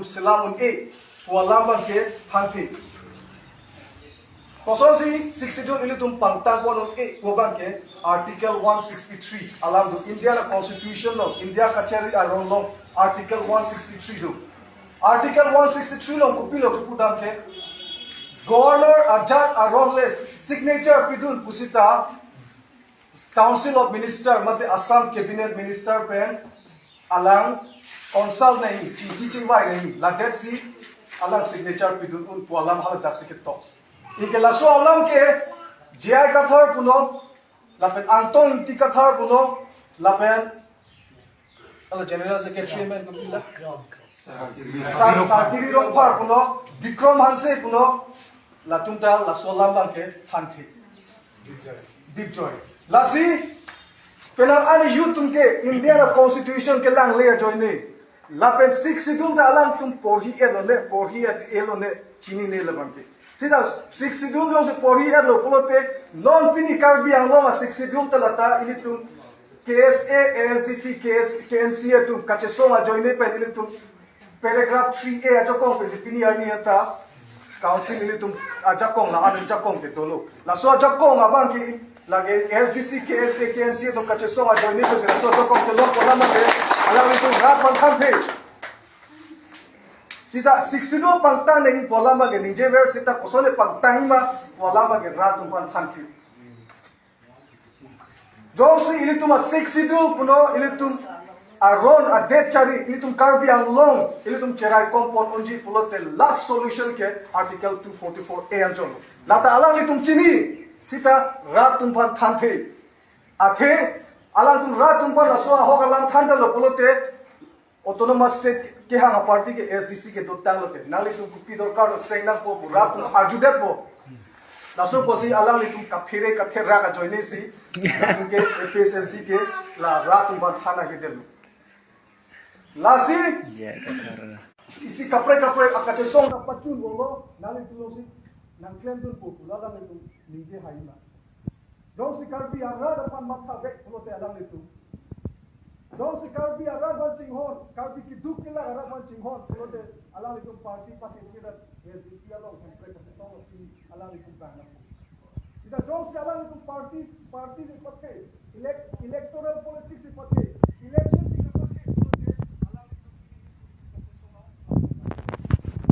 Silamun A walamba ke hanti kososi 62 ilitum pangtang konon A wabang ke article 163 alam do India constitution no India kachari aron long article 163 do article 163 long kupilo kupudam ke governor ajat aron les signature pidun pusita council of minister mate Assam cabinet minister pen alang Konsal nahi, cingki cingwai nahi, ladet si alang signature pidun un pualam hal dak sikit to. Ike laso alam ke jai kathar puno, lapen antong inti kathar puno, lapen ala general secretary man kupila. Sakiri rongpar puno, Bikram Hanse puno, latung tal laso alam bang ke hanti. Deep joy. Lasi penang ani youth ke Indian constitution ke lang layer join ni. Lapen 6 schedule da alang tum porhi elone chini ne labante sida 6 schedule lo se porhi elo polote non pini karbi ang lo 6 schedule ta lata ini tum KSA ASDC KNC tum kacheso ma join pen ini tum paragraph 3A ajakong pe pini ani ata council ini tum ajakong la an ajakong te dolo la so ajakong abang ki lage ASDC KSA KNC tum kacheso ma join pe so ajakong te lo pola ma alam itu rapan kampe. Sita 62 pangtang nengi polama ke ninje ver sita kosone pangtang ma polama ke ratung pan hanti. Josi ini tuma 62 puno ini tum aron adet cari ini tum karbi ang long ini tum cerai kompon onji pulote last solution ke article 244A anjol. Lata alang ini tum cini sita ratung pan hanti. Ate alang tum ratung pan laso ahok alang thanda lo pulote autonomous state ke hanga party ke SDC ke dotang lote nali tum kupi dorkar lo sengnang po ratung arjudet po laso po si alang li tum kapire kathera ka joine si ratung ke FSLC ke la ratung pan thana ke delu lasi isi kapre akache song ka pachun bolo nali tum lo si nang claim tum po la nali tum nije haima dong si karbi arra depan mata bek pulote alang itu dong si karbi arra ban cinghon karbi kiduk kila arra ban cinghon pulote alang itu parti kita SDC along sampai ke song sini alang itu bana kita dong si alang itu parti seperti electoral politics seperti election